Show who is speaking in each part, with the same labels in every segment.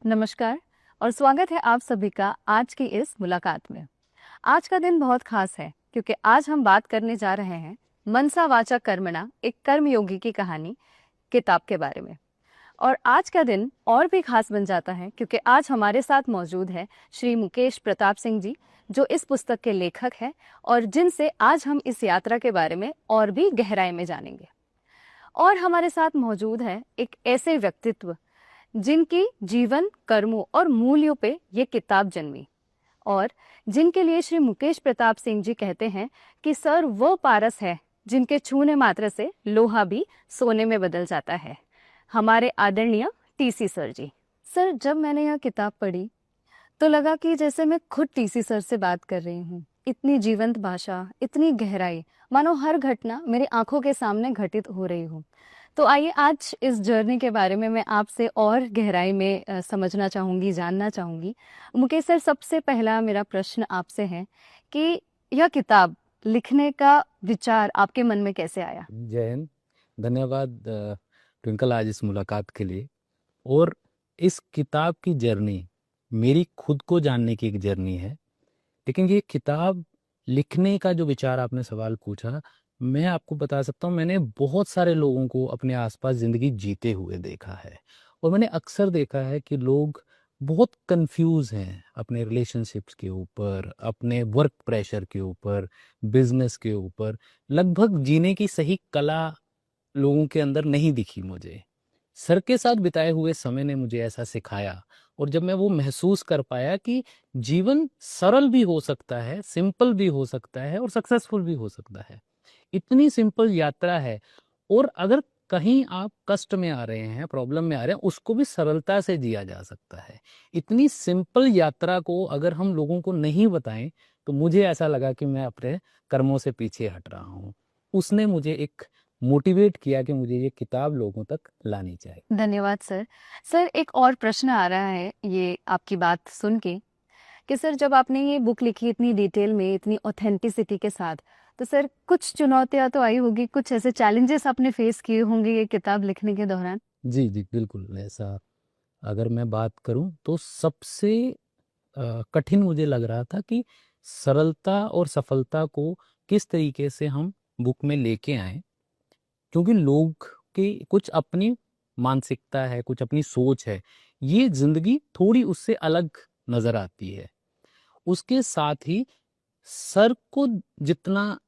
Speaker 1: नमस्कार और स्वागत है आप सभी का आज की इस मुलाकात में। आज का दिन बहुत खास है क्योंकि आज हम बात करने जा रहे हैं मनसा वाचा कर्मणा, एक कर्मयोगी की कहानी किताब के बारे में। और आज का दिन और भी खास बन जाता है क्योंकि आज हमारे साथ मौजूद है श्री मुकेश प्रताप सिंह जी, जो इस पुस्तक के लेखक हैं और जिनसे आज हम इस यात्रा के बारे में और भी गहराई में जानेंगे। और हमारे साथ मौजूद है एक ऐसे व्यक्तित्व जिनकी जीवन, कर्मों और मूल्यों पे ये किताब जन्मी और जिनके लिए श्री मुकेश प्रताप सिंह जी कहते हैं कि सर वो पारस है जिनके छूने मात्र से लोहा भी सोने में बदल जाता है। हमारे आदरणीय टीसी सर जी। सर, जब मैंने यह किताब पढ़ी तो लगा कि जैसे मैं खुद टीसी सर से बात कर रही हूँ। इतनी जीवंत भाषा, इतनी गहराई, मानो हर घटना मेरी आंखों के सामने घटित हो रही हो। तो आइए आज इस जर्नी के बारे में मैं आपसे और गहराई में समझना चाहूँगी, जानना चाहूँगी। मुकेश सर, सबसे पहला मेरा प्रश्न आपसे है कि यह किताब लिखने का विचार आपके मन में कैसे आया?
Speaker 2: जय हिंद। धन्यवाद ट्विंकल आज इस मुलाकात के लिए। और इस किताब की जर्नी मेरी खुद को जानने की एक जर्नी है, लेकिन ये किताब लिखने का जो विचार आपने सवाल पूछा, मैं आपको बता सकता हूँ, मैंने बहुत सारे लोगों को अपने आसपास ज़िंदगी जीते हुए देखा है और मैंने अक्सर देखा है कि लोग बहुत कंफ्यूज हैं अपने रिलेशनशिप्स के ऊपर, अपने वर्क प्रेशर के ऊपर, बिजनेस के ऊपर। लगभग जीने की सही कला लोगों के अंदर नहीं दिखी मुझे। सर के साथ बिताए हुए समय ने मुझे ऐसा सिखाया और जब मैं वो महसूस कर पाया कि जीवन सरल भी हो सकता है, सिंपल भी हो सकता है और सक्सेसफुल भी हो सकता है। इतनी सिंपल यात्रा है और अगर कहीं आप कष्ट में आ रहे हैं, प्रॉब्लम में आ रहे हैं, उसको भी सरलता से जिया जा सकता है। इतनी सिंपल यात्रा को अगर हम लोगों को नहीं बताएं तो मुझे ऐसा लगा कि मैं अपने कर्मों से पीछे हट रहा हूँ। उसने मुझे एक मोटिवेट किया कि मुझे ये किताब लोगों तक लानी चाहिए।
Speaker 1: धन्यवाद सर। सर, एक और प्रश्न आ रहा है ये आपकी बात सुन के कि सर, जब आपने ये बुक लिखी इतनी डिटेल में, इतनी ऑथेंटिसिटी के साथ, तो सर कुछ चुनौतियां तो आई होगी, कुछ ऐसे चैलेंजेस आपने फेस किए होंगे ये किताब लिखने के दौरान?
Speaker 2: जी जी, बिल्कुल ऐसा। अगर मैं बात करूं तो सबसे कठिन मुझे लग रहा था कि सरलता और सफलता को किस तरीके से हम बुक में लेके आए, क्योंकि लोग की कुछ अपनी मानसिकता है, कुछ अपनी सोच है। ये जिंदगी थोड़ी उससे अलग नजर आती है। उसके साथ ही सर को जितना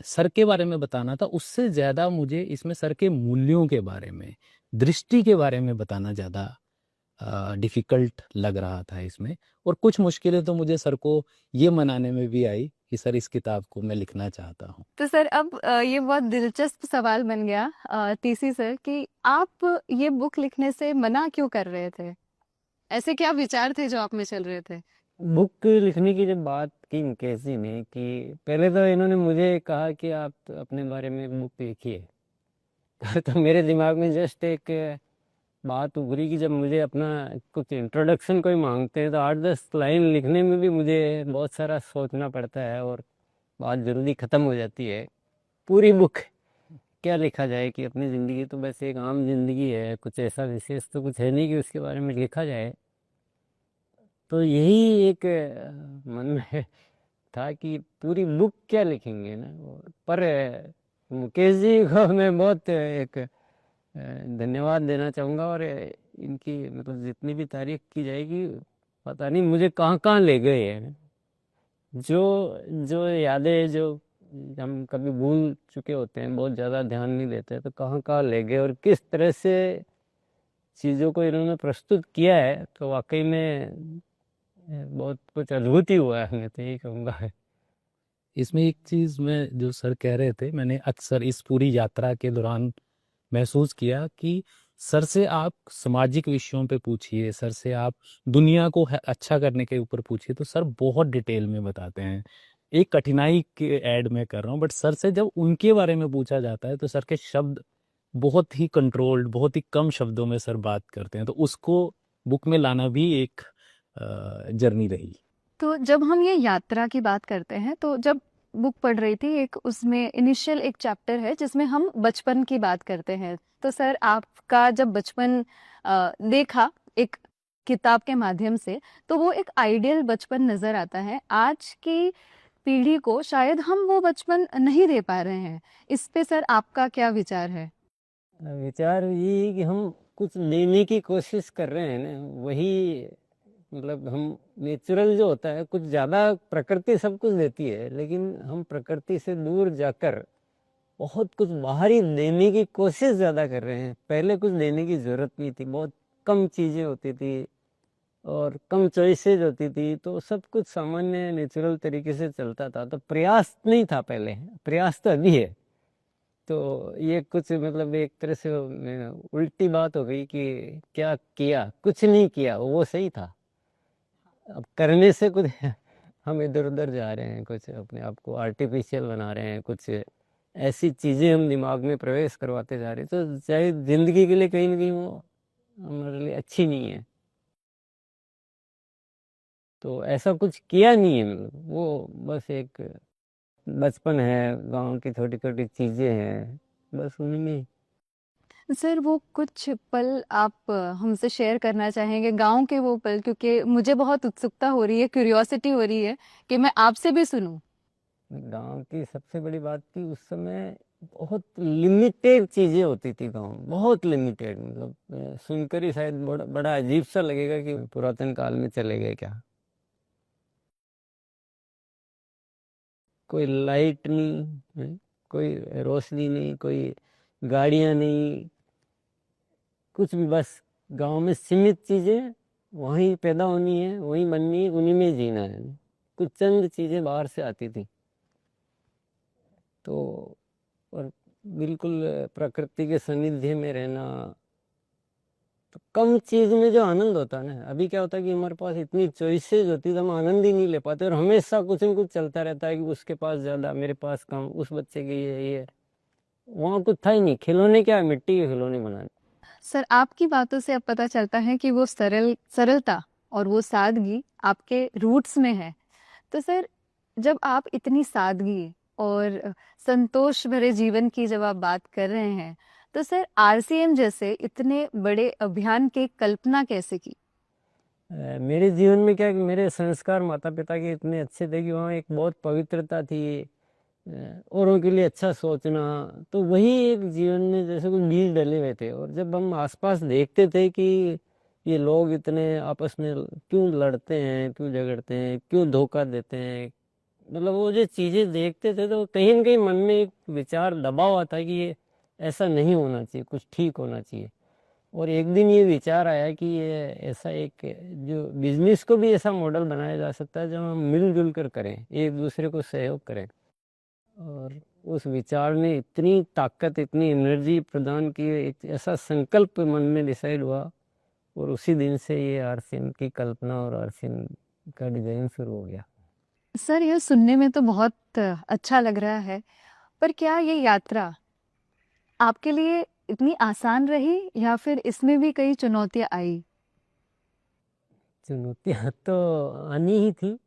Speaker 2: सर के बारे में बताना था, उससे ज्यादा मुझे इसमें सर के मूल्यों के बारे में, दृष्टि के बारे में बताना ज्यादा डिफिकल्ट लग रहा था इसमें। और कुछ मुश्किलें तो मुझे सर को ये मनाने में भी आई कि सर इस किताब को मैं लिखना चाहता हूँ।
Speaker 1: तो सर अब ये बहुत दिलचस्प सवाल बन गया टीसी सर कि आप ये बुक लिखने से मना क्यों कर रहे थे? ऐसे क्या विचार थे जो आप में चल रहे थे?
Speaker 3: बुक लिखने की जब बात की मुकेश जी ने, कि पहले तो इन्होंने मुझे कहा कि आप तो अपने बारे में बुक लिखिए। तो मेरे दिमाग में जस्ट एक बात उभरी कि जब मुझे अपना कुछ इंट्रोडक्शन कोई मांगते हैं तो 8-10 लाइन लिखने में भी मुझे बहुत सारा सोचना पड़ता है और बात जल्दी ख़त्म हो जाती है। पूरी बुक क्या लिखा जाए कि अपनी ज़िंदगी तो बस एक आम ज़िंदगी है, कुछ ऐसा विशेष तो कुछ है नहीं कि उसके बारे में लिखा जाए। तो यही एक मन में था कि पूरी बुक क्या लिखेंगे ना। पर मुकेश जी को मैं बहुत एक धन्यवाद देना चाहूँगा और इनकी मतलब जितनी भी तारीफ की जाएगी, पता नहीं मुझे कहाँ कहाँ ले गए हैं। जो जो यादें जो हम कभी भूल चुके होते हैं, बहुत ज़्यादा ध्यान नहीं देते, तो कहाँ कहाँ ले गए और किस तरह से चीज़ों को इन्होंने प्रस्तुत किया है, तो वाकई में बहुत कुछ अद्भुत ही हुआ है, मैं तो यही कहूँगा।
Speaker 2: इसमें एक चीज में जो सर कह रहे थे, मैंने अक्सर इस पूरी यात्रा के दौरान महसूस किया कि सर से आप सामाजिक विषयों पे पूछिए, सर से आप दुनिया को अच्छा करने के ऊपर पूछिए, तो सर बहुत डिटेल में बताते हैं। एक कठिनाई के ऐड में कर रहा हूँ, बट सर से जब उनके बारे में पूछा जाता है तो सर के शब्द बहुत ही कंट्रोल्ड, बहुत ही कम शब्दों में सर बात करते हैं, तो उसको बुक में लाना भी एक जर्नी रही।
Speaker 1: तो जब हम ये यात्रा की बात करते हैं तो जब बुक पढ़ रही थी, एक उसमें इनिशियल एक चैप्टर है जिसमें हम बचपन की बात करते हैं। तो सर, आपका जब बचपन देखा, एक किताब के माध्यम से, तो वो एक आइडियल बचपन नजर आता है। आज की पीढ़ी को शायद हम वो बचपन नहीं दे पा रहे हैं। इस पे सर आपका क्या विचार है?
Speaker 3: विचार ये है कि हम कुछ लेने की कोशिश कर रहे हैं ना, वही मतलब हम नेचुरल जो होता है, कुछ ज़्यादा प्रकृति सब कुछ देती है, लेकिन हम प्रकृति से दूर जाकर बहुत कुछ बाहरी लेने की कोशिश ज़्यादा कर रहे हैं। पहले कुछ लेने की ज़रूरत नहीं थी, बहुत कम चीज़ें होती थी और कम चॉइसेज होती थी, तो सब कुछ सामान्य नेचुरल तरीके से चलता था, तो प्रयास नहीं था पहले, प्रयास तो अभी है। तो ये कुछ मतलब एक तरह से उल्टी बात हो गई कि क्या किया, कुछ नहीं किया, वो सही था। अब करने से कुछ हम इधर उधर जा रहे हैं, कुछ अपने आप को आर्टिफिशियल बना रहे हैं, कुछ ऐसी चीज़ें हम दिमाग में प्रवेश करवाते जा रहे हैं, तो शायद ज़िंदगी के लिए कहीं ना कहीं वो हमारे लिए अच्छी नहीं है। तो ऐसा कुछ किया नहीं है, मतलब वो बस एक बचपन है, गांव की छोटी छोटी चीज़ें हैं, बस उनमें।
Speaker 1: सर वो कुछ पल आप हमसे शेयर करना चाहेंगे, गांव के वो पल? क्योंकि मुझे बहुत उत्सुकता हो रही है, क्यूरियोसिटी हो रही है कि मैं आपसे भी सुनूं।
Speaker 3: गांव की सबसे बड़ी बात थी उस समय, बहुत लिमिटेड चीज़ें होती थी गांव में, बहुत लिमिटेड, मतलब सुनकर ही शायद बड़ा बड़ा अजीब सा लगेगा कि पुरातन काल में चले गए क्या। कोई लाइट नहीं है, कोई रोशनी नहीं, कोई गाड़ियां नहीं, कुछ भी, बस गांव में सीमित चीज़ें वहीं पैदा होनी है, वहीं बननी है, उन्हीं में जीना है। कुछ चंद चीज़ें बाहर से आती थी, तो और बिल्कुल प्रकृति के सानिध्य में रहना, तो कम चीज़ में जो आनंद होता है ना, अभी क्या होता है कि हमारे पास इतनी चॉइसेस होती है तो हम आनंद ही नहीं ले पाते, और हमेशा कुछ न कुछ चलता रहता है कि उसके पास ज़्यादा, मेरे पास कम, उस बच्चे की ये वहाँ कुछ था ही नहीं। खिलौने क्या है, मिट्टी के खिलौने बनाने।
Speaker 1: सर आपकी बातों से अब पता चलता है कि वो सरलता और वो सादगी आपके रूट्स में है। तो सर जब आप इतनी सादगी और संतोष भरे जीवन की जब आप बात कर रहे हैं, तो सर आरसीएम जैसे इतने बड़े अभियान की कल्पना कैसे की?
Speaker 3: मेरे जीवन में क्या है कि मेरे संस्कार माता पिता के इतने अच्छे थे कि वहाँ एक बहुत पवित्रता थी, औरों के लिए अच्छा सोचना, तो वही एक जीवन में जैसे कुछ बीज डले हुए थे। और जब हम आसपास देखते थे कि ये लोग इतने आपस में क्यों लड़ते हैं, क्यों झगड़ते हैं, क्यों धोखा देते हैं, मतलब वो जो चीज़ें देखते थे, तो कहीं ना कहीं मन में एक विचार दबा हुआ था कि ये ऐसा नहीं होना चाहिए, कुछ ठीक होना चाहिए। और एक दिन ये विचार आया कि ये ऐसा एक जो बिजनेस को भी ऐसा मॉडल बनाया जा सकता है जब हम मिलजुल कर करें, एक दूसरे को सहयोग करें। और उस विचार ने इतनी ताकत, इतनी एनर्जी प्रदान की, एक ऐसा संकल्प मन में डिसाइड हुआ, और उसी दिन से ये आरसीएम की कल्पना और आरसीएम का डिजाइन शुरू हो गया।
Speaker 1: सर यह सुनने में तो बहुत अच्छा लग रहा है, पर क्या ये यात्रा आपके लिए इतनी आसान रही या फिर इसमें भी कई चुनौतियां आई?
Speaker 3: चुनौतियाँ तो आनी ही थी,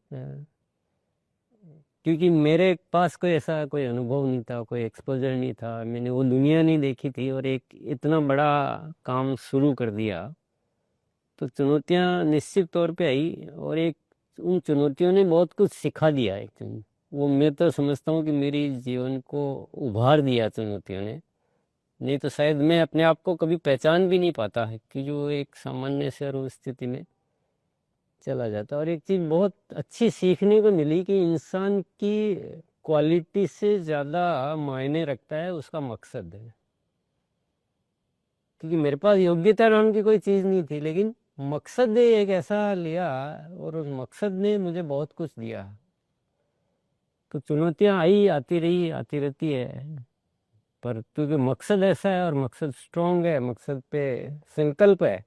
Speaker 3: क्योंकि मेरे पास कोई ऐसा कोई अनुभव नहीं था, कोई एक्सपोजर नहीं था, मैंने वो दुनिया नहीं देखी थी, और एक इतना बड़ा काम शुरू कर दिया, तो चुनौतियाँ निश्चित तौर पे आई। और एक उन चुनौतियों ने बहुत कुछ सिखा दिया एक्चुअली। वो मैं तो समझता हूँ कि मेरी जीवन को उभार दिया चुनौतियों ने, नहीं तो शायद मैं अपने आप को कभी पहचान भी नहीं पाता है कि जो एक सामान्य सर्व स्थिति में चला जाता। और एक चीज़ बहुत अच्छी सीखने को मिली कि इंसान की क्वालिटी से ज़्यादा मायने रखता है उसका मकसद है। क्योंकि मेरे पास योग्यता नाम की कोई चीज़ नहीं थी, लेकिन मकसद ने एक ऐसा लिया, और उस मकसद ने मुझे बहुत कुछ दिया। तो चुनौतियाँ आई, आती रही, आती रहती है, पर क्योंकि मकसद ऐसा है और मकसद स्ट्रांग है, मकसद पे संकल्प है,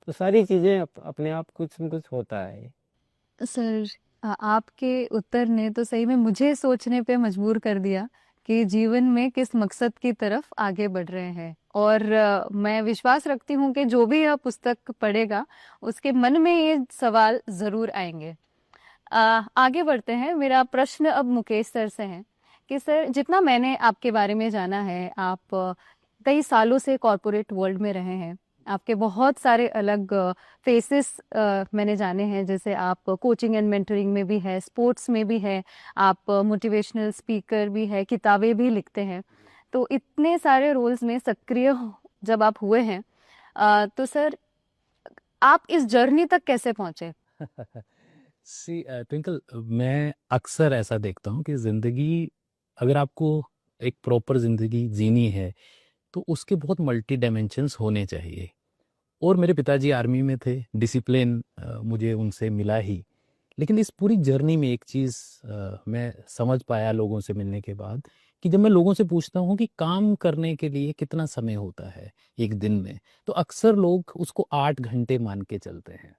Speaker 3: तो सारी चीज़ें अपने आप कुछ न कुछ होता है।
Speaker 1: सर आपके उत्तर ने तो सही में मुझे सोचने पे मजबूर कर दिया कि जीवन में किस मकसद की तरफ आगे बढ़ रहे हैं। और मैं विश्वास रखती हूँ कि जो भी यह पुस्तक पढ़ेगा उसके मन में ये सवाल जरूर आएंगे। आगे बढ़ते हैं। मेरा प्रश्न अब मुकेश सर से है कि सर जितना मैंने आपके बारे में जाना है, आप कई सालों से कॉरपोरेट वर्ल्ड में रहे हैं, आपके बहुत सारे अलग फेसेस मैंने जाने हैं, जैसे आप कोचिंग एंड मेंटरिंग में भी है, स्पोर्ट्स में भी है, आप मोटिवेशनल स्पीकर भी है, किताबें भी लिखते हैं। तो इतने सारे रोल्स में सक्रिय जब आप हुए हैं, तो सर आप इस जर्नी तक कैसे पहुंचे?
Speaker 2: सी ट्विंकल, मैं अक्सर ऐसा देखता हूँ कि ज़िंदगी, अगर आपको एक प्रॉपर ज़िंदगी जीनी है तो उसके बहुत मल्टी डायमेंशंस होने चाहिए। और मेरे पिताजी आर्मी में थे, डिसिप्लिन मुझे उनसे मिला ही। लेकिन इस पूरी जर्नी में एक चीज़ मैं समझ पाया लोगों से मिलने के बाद, कि जब मैं लोगों से पूछता हूँ कि काम करने के लिए कितना समय होता है एक दिन में, तो अक्सर लोग उसको 8 घंटे मान के चलते हैं।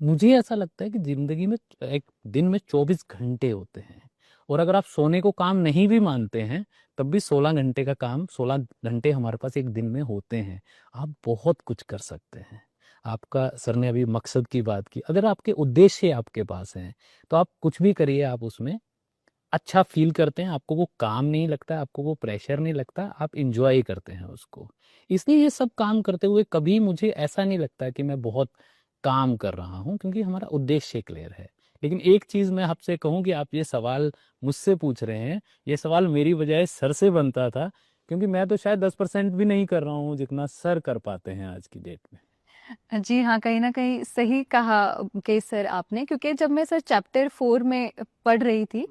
Speaker 2: मुझे ऐसा लगता है कि ज़िंदगी में एक दिन में 24 घंटे होते हैं, और अगर आप सोने को काम नहीं भी मानते हैं, तब भी 16 घंटे का काम, 16 घंटे हमारे पास एक दिन में होते हैं। आप बहुत कुछ कर सकते हैं। आपका सर ने अभी मकसद की बात की, अगर आपके उद्देश्य आपके पास हैं तो आप कुछ भी करिए, आप उसमें अच्छा फील करते हैं, आपको वो काम नहीं लगता, आपको वो प्रेशर नहीं लगता, आप इंजॉय करते हैं उसको। इसलिए ये सब काम करते हुए कभी मुझे ऐसा नहीं लगता कि मैं बहुत काम कर रहा हूँ, क्योंकि हमारा उद्देश्य क्लियर है। लेकिन एक चीज़ मैं आपसे कहूँ कि आप ये सवाल मुझसे पूछ रहे हैं, ये सवाल मेरी बजाय सर से बनता था, क्योंकि मैं तो शायद 10% भी नहीं कर रहा हूँ जितना सर कर पाते हैं आज की डेट में।
Speaker 1: जी हाँ, कहीं न कहीं सही कहा कि सर आपने, क्योंकि जब मैं सर चैप्टर 4 में पढ़ रही थी,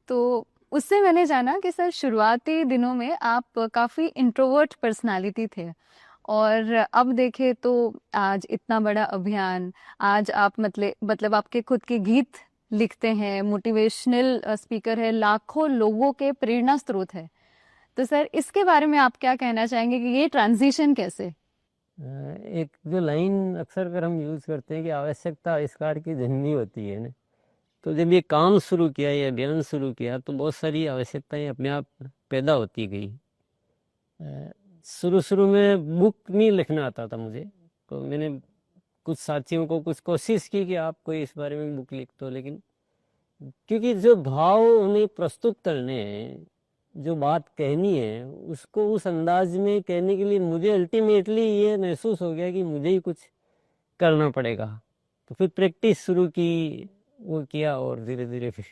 Speaker 1: तो उससे मैंने जाना कि सर शुरुआती दिनों में आप काफ़ी इंट्रोवर्ट पर्सनालिटी थे, और अब देखें तो आज इतना बड़ा अभियान, आज आप मतलब आपके खुद के गीत लिखते हैं, मोटिवेशनल स्पीकर है, लाखों लोगों के प्रेरणा स्रोत है। तो सर इसके बारे में आप क्या कहना चाहेंगे कि ये ट्रांजिशन कैसे?
Speaker 3: एक जो लाइन अक्सर अगर हम यूज़ करते हैं कि आवश्यकता आविष्कार की जननी होती है ना, तो जब ये काम शुरू किया, ये अभियान शुरू किया, तो बहुत सारी आवश्यकताएं अपने आप पैदा होती गई। शुरू शुरू में बुक नहीं लिखना आता था मुझे, तो मैंने कुछ साथियों को कुछ कोशिश की कि आप कोई इस बारे में बुक लिख दो, लेकिन क्योंकि जो भाव उन्हें प्रस्तुत करने हैं, जो बात कहनी है, उसको उस अंदाज में कहने के लिए मुझे अल्टीमेटली ये महसूस हो गया कि मुझे ही कुछ करना पड़ेगा। तो फिर प्रैक्टिस शुरू की, वो किया, और धीरे धीरे फिर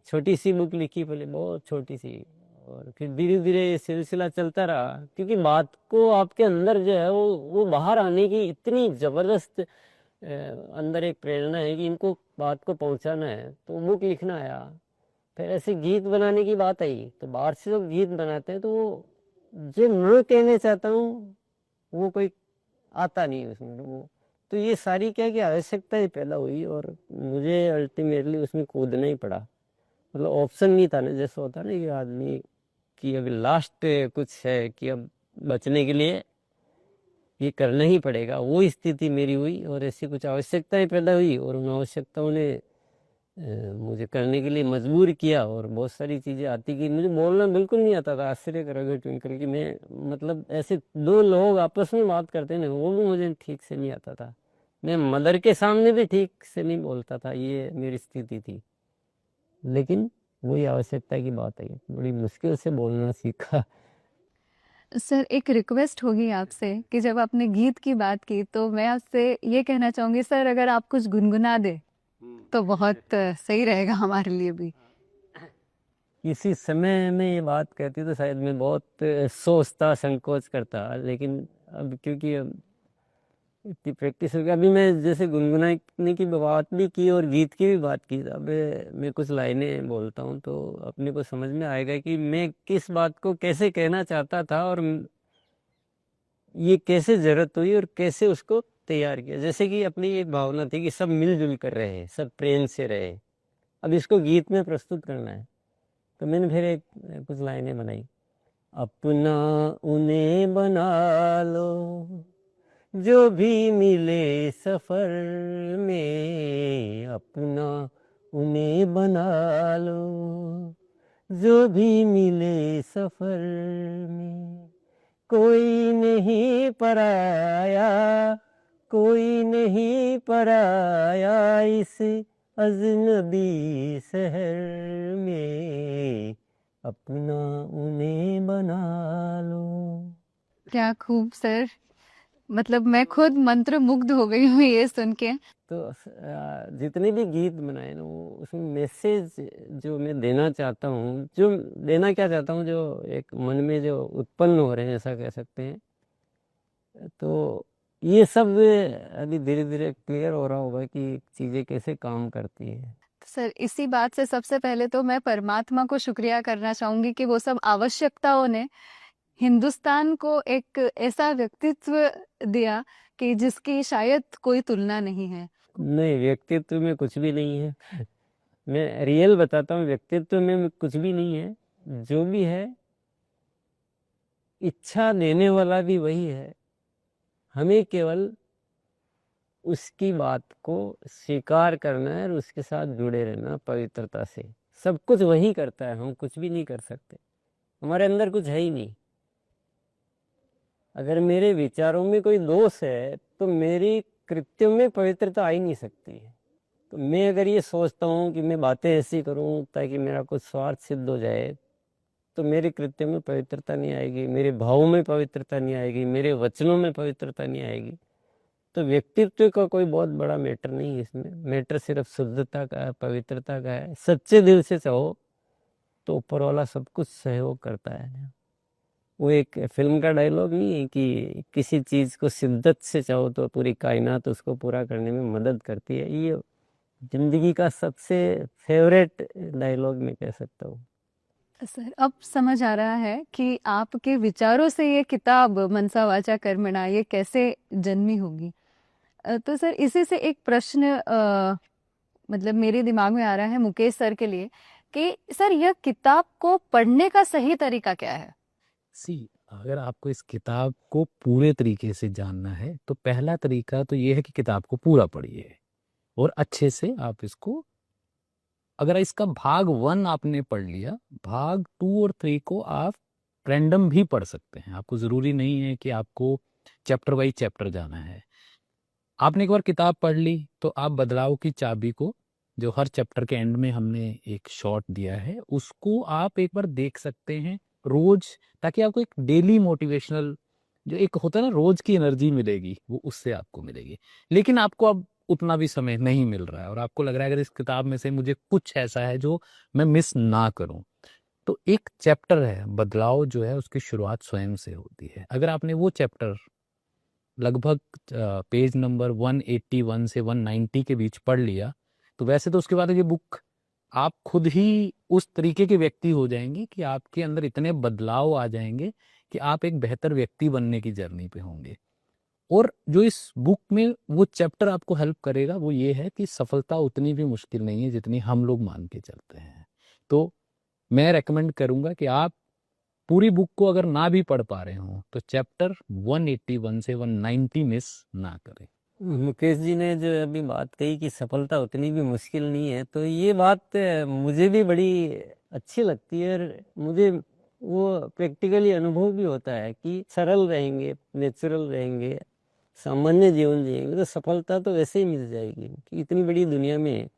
Speaker 3: छोटी सी बुक लिखी, पहले बहुत छोटी सी, और फिर धीरे धीरे ये सिलसिला चलता रहा। क्योंकि बात को आपके अंदर जो है वो बाहर आने की इतनी ज़बरदस्त अंदर एक प्रेरणा है कि इनको बात को पहुंचाना है, तो बुक लिखना आया। फिर ऐसे गीत बनाने की बात आई, तो बाहर से जब गीत बनाते हैं तो वो जो मैं कहना चाहता हूँ वो कोई आता नहीं है उसमें वो। तो ये सारी क्या कि आवश्यकताएं पैदा हुई, और मुझे अल्टीमेटली उसमें कूदना ही पड़ा। मतलब ऑप्शन नहीं था ना, जैसे होता है ना कि आदमी की अभी लास्ट कुछ है कि अब बचने के लिए ये करना ही पड़ेगा, वो स्थिति मेरी हुई। और ऐसी कुछ आवश्यकताएं पैदा हुई, और उन आवश्यकताओं ने मुझे करने के लिए मजबूर किया, और बहुत सारी चीज़ें आती गई। मुझे बोलना बिल्कुल नहीं आता था, आश्चर्य करोगे ट्विंकल, कि मैं मतलब ऐसे दो लोग आपस में बात करते हैं ना, वो भी मुझे ठीक से नहीं आता था। मैं मदर के सामने भी ठीक से नहीं बोलता था, ये मेरी स्थिति थी। लेकिन वही आवश्यकता की बात है, बड़ी मुश्किल से बोलना सीखा।
Speaker 1: सर एक रिक्वेस्ट होगी आपसे कि जब आपने गीत की बात की, तो मैं आपसे ये कहना चाहूँगी सर, अगर आप कुछ गुनगुना दे तो बहुत सही रहेगा हमारे लिए भी।
Speaker 3: इसी समय में ये बात कहती तो शायद मैं बहुत सोचता, संकोच करता, लेकिन अब क्योंकि अब इतनी प्रैक्टिस हो गई, अभी मैं जैसे गुनगुनाने की बात भी की और गीत की भी बात की, अब मैं कुछ लाइनें बोलता हूँ तो अपने को समझ में आएगा कि मैं किस बात को कैसे कहना चाहता था, और ये कैसे जरूरत हुई और कैसे उसको तैयार किया। जैसे कि अपनी एक भावना थी कि सब मिलजुल कर रहे, सब प्रेम से रहे, अब इसको गीत में प्रस्तुत करना है। तो मैंने फिर एक कुछ लाइनें बनाई। अपना उन्हें बना लो जो भी मिले सफर में, अपना उन्हें बना लो जो भी मिले सफर में, कोई नहीं पराया, कोई नहीं पराया इस अजनबी शहर में, अपना उन्हें बना लो।
Speaker 1: क्या खूब सर, मतलब मैं खुद मंत्र मुग्ध हो गई हूँ ये सुन के।
Speaker 3: तो जितने भी गीत बनाए ना, वो उसमें मैसेज जो मैं देना चाहता हूँ, जो देना क्या चाहता हूँ, जो एक मन में जो उत्पन्न हो रहे हैं, ऐसा कह सकते हैं, तो ये सब अभी धीरे धीरे क्लियर हो रहा होगा कि चीज़ें कैसे काम करती है।
Speaker 1: सर इसी बात से सबसे पहले तो मैं परमात्मा को शुक्रिया करना चाहूंगी कि वो सब आवश्यकताओं ने हिंदुस्तान को एक ऐसा व्यक्तित्व दिया कि जिसकी शायद कोई तुलना नहीं है।
Speaker 3: नहीं, व्यक्तित्व में कुछ भी नहीं है। मैं रियल बताता हूँ, व्यक्तित्व में कुछ भी नहीं है। जो भी है, इच्छा देने वाला भी वही है। हमें केवल उसकी बात को स्वीकार करना है और उसके साथ जुड़े रहना पवित्रता से। सब कुछ वही करता है, हम कुछ भी नहीं कर सकते। हमारे अंदर कुछ है ही नहीं। अगर मेरे विचारों में कोई दोष है तो मेरी कृत्यों में पवित्रता आ ही नहीं सकती है। तो मैं अगर ये सोचता हूँ कि मैं बातें ऐसी करूँ ताकि मेरा कुछ स्वार्थ सिद्ध हो जाए, तो मेरे कृत्य में पवित्रता नहीं आएगी, मेरे भावों में पवित्रता नहीं आएगी, मेरे वचनों में पवित्रता नहीं आएगी। तो व्यक्तित्व का कोई बहुत बड़ा मैटर नहीं है इसमें। मैटर सिर्फ शुद्धता का है, पवित्रता का है। सच्चे दिल से चाहो तो ऊपर वाला सब कुछ सहयोग करता है। वो एक फिल्म का डायलॉग नहीं है कि किसी चीज को शिद्दत से चाहो तो पूरी कायनात उसको पूरा करने में मदद करती है। ये जिंदगी का सबसे फेवरेट डायलॉग मैं कह सकता हूँ।
Speaker 1: सर अब समझ आ रहा है कि आपके विचारों से ये किताब मनसा वाचा कर्मणा ये कैसे जन्मी होगी। तो सर इसी से एक प्रश्न मतलब मेरे दिमाग में आ रहा है मुकेश सर के लिए कि सर यह किताब को पढ़ने का सही तरीका क्या है।
Speaker 2: अगर आपको इस किताब को पूरे तरीके से जानना है तो पहला तरीका तो ये है कि किताब को पूरा पढ़िए और अच्छे से आप इसको, अगर इसका भाग 1 आपने पढ़ लिया, भाग 2 और 3 को आप रैंडम भी पढ़ सकते हैं। आपको ज़रूरी नहीं है कि आपको चैप्टर बाई चैप्टर जाना है। आपने एक बार किताब पढ़ ली तो आप बदलाव की चाबी को, जो हर चैप्टर के एंड में हमने एक शॉट दिया है, उसको आप एक बार देख सकते हैं रोज, ताकि आपको एक डेली मोटिवेशनल जो एक होता है ना, रोज की एनर्जी मिलेगी, वो उससे आपको मिलेगी। लेकिन आपको अब उतना भी समय नहीं मिल रहा है और आपको लग रहा है अगर इस किताब में से मुझे कुछ ऐसा है जो मैं मिस ना करूं, तो एक चैप्टर है बदलाव, जो है उसकी शुरुआत स्वयं से होती है। अगर आपने वो चैप्टर लगभग पेज नंबर 181 से 190 के बीच पढ़ लिया, तो वैसे तो उसके बाद ये बुक आप खुद ही उस तरीके के व्यक्ति हो जाएंगे कि आपके अंदर इतने बदलाव आ जाएंगे कि आप एक बेहतर व्यक्ति बनने की जर्नी पे होंगे। और जो इस बुक में वो चैप्टर आपको हेल्प करेगा वो ये है कि सफलता उतनी भी मुश्किल नहीं है जितनी हम लोग मान के चलते हैं। तो मैं रेकमेंड करूंगा कि आप पूरी बुक को अगर ना भी पढ़ पा रहे हो तो चैप्टर 181 से 190 मिस ना करें।
Speaker 3: मुकेश जी ने जो अभी बात कही कि सफलता उतनी भी मुश्किल नहीं है, तो ये बात मुझे भी बड़ी अच्छी लगती है। और मुझे वो प्रैक्टिकली अनुभव भी होता है कि सरल रहेंगे, नेचुरल रहेंगे, सामान्य जीवन जिएंगे तो सफलता तो वैसे ही मिल जाएगी। कि इतनी बड़ी दुनिया में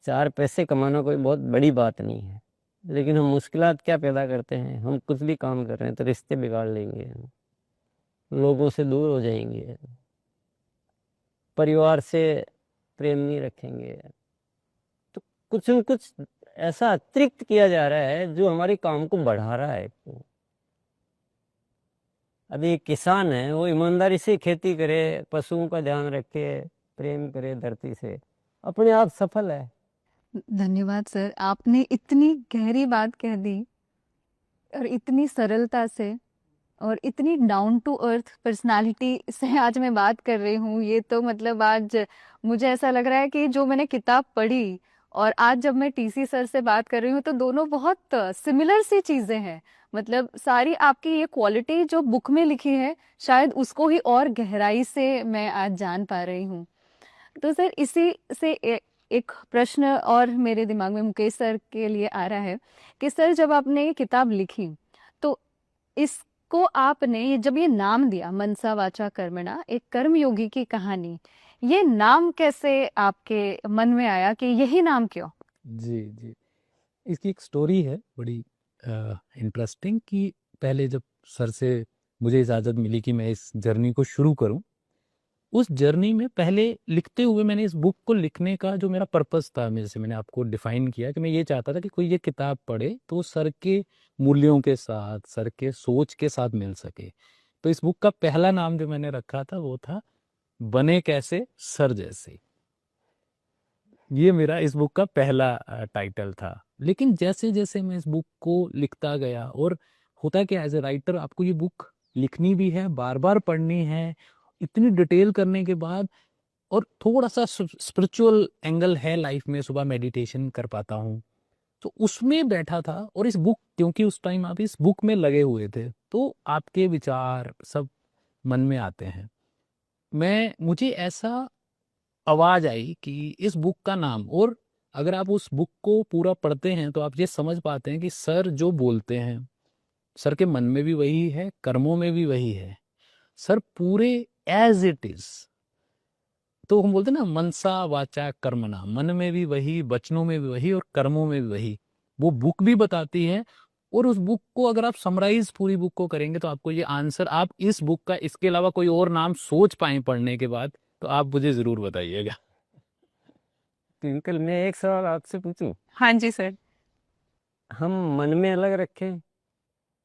Speaker 3: 4 पैसे कमाना कोई बहुत बड़ी बात नहीं है। लेकिन हम मुश्किलात क्या पैदा करते हैं, हम कुछ भी काम कर रहे हैं तो रिश्ते बिगाड़ लेंगे, लोगों से दूर हो जाएंगे, परिवार से प्रेम नहीं रखेंगे। तो कुछ न कुछ ऐसा अतिरिक्त किया जा रहा है जो हमारे काम को बढ़ा रहा है। अभी एक किसान है, वो ईमानदारी से खेती करे, पशुओं का ध्यान रखे, प्रेम करे धरती से, अपने आप सफल है।
Speaker 1: धन्यवाद सर, आपने इतनी गहरी बात कह दी और इतनी सरलता से और इतनी डाउन टू अर्थ पर्सनालिटी से आज मैं बात कर रही हूँ। ये तो मतलब आज मुझे ऐसा लग रहा है कि जो मैंने किताब पढ़ी और आज जब मैं टीसी सर से बात कर रही हूँ तो दोनों बहुत सिमिलर सी चीजें हैं। मतलब सारी आपकी ये क्वालिटी जो बुक में लिखी है शायद उसको ही और गहराई से मैं आज जान पा रही हूँ। तो सर इसी से एक प्रश्न और मेरे दिमाग में मुकेश सर के लिए आ रहा है कि सर जब आपने ये किताब लिखी तो इसको आपने जब ये नाम दिया मनसा वाचा कर्मणा, एक कर्मयोगी की कहानी, ये नाम कैसे आपके मन में आया कि यही नाम क्यों?
Speaker 2: जी, इसकी एक स्टोरी है बड़ी इंटरेस्टिंग कि पहले जब सर से मुझे इजाज़त मिली कि मैं इस जर्नी को शुरू करूं। उस जर्नी में पहले लिखते हुए मैंने इस बुक को लिखने का जो मेरा पर्पस था, मेरे से मैंने आपको डिफाइन किया कि मैं ये चाहता था कि कोई ये किताब पढ़े तो सर के मूल्यों के साथ, सर के सोच के साथ मिल सके। तो इस बुक का पहला नाम जो मैंने रखा था वो था बने कैसे सर जैसे। ये मेरा इस बुक का पहला टाइटल था। लेकिन जैसे जैसे मैं इस बुक को लिखता गया, और होता है कि एज ए राइटर आपको ये बुक लिखनी भी है, बार बार पढ़नी है, इतनी डिटेल करने के बाद, और थोड़ा सा स्पिरिचुअल एंगल है लाइफ में, सुबह मेडिटेशन कर पाता हूँ, तो उसमें बैठा था। और इस बुक, क्योंकि उस टाइम आप इस बुक में लगे हुए थे, तो आपके विचार सब मन में आते हैं। मुझे ऐसा आवाज आई कि इस बुक का नाम, और अगर आप उस बुक को पूरा पढ़ते हैं तो आप ये समझ पाते हैं कि सर जो बोलते हैं, सर के मन में भी वही है, कर्मों में भी वही है। सर पूरे एज इट इज, तो हम बोलते हैं ना मनसा वाचा कर्मणा, मन में भी वही, वचनों में भी वही, और कर्मों में भी वही, वो बुक भी बताती है। और उस बुक को अगर आप समराइज पूरी बुक को करेंगे तो आपको ये आंसर, आप इस बुक का इसके अलावा कोई और नाम सोच पाए पढ़ने के बाद, तो आप मुझे जरूर बताइएगा।
Speaker 3: ट्विंकल, मैं एक सवाल आपसे पूछूं?
Speaker 1: हाँ जी सर।
Speaker 3: हम मन में अलग रखें,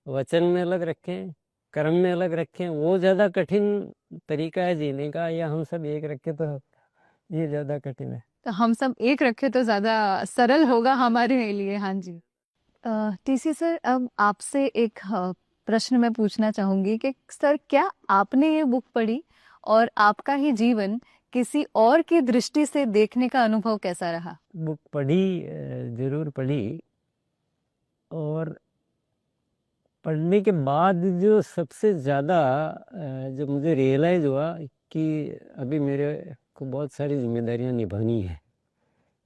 Speaker 3: वचन में अलग रखें, कर्म में अलग रखें, वो ज़्यादा कठिन तरीका है जीने का, या हम सब एक रखें तो ये ज़्यादा कठिन है?
Speaker 1: तो हम सब एक रखे तो ज्यादा सरल होगा हमारे लिए। हाँ जी। टीसी सर, अब आपसे एक प्रश्न मैं पूछना चाहूंगी कि सर, क्या आपने ये बुक पढ़ी और आपका ही जीवन किसी और की दृष्टि से देखने का अनुभव कैसा रहा?
Speaker 3: बुक पढ़ी, जरूर पढ़ी। और पढ़ने के बाद जो सबसे ज़्यादा जो मुझे रियलाइज़ हुआ कि अभी मेरे को बहुत सारी जिम्मेदारियां निभानी है,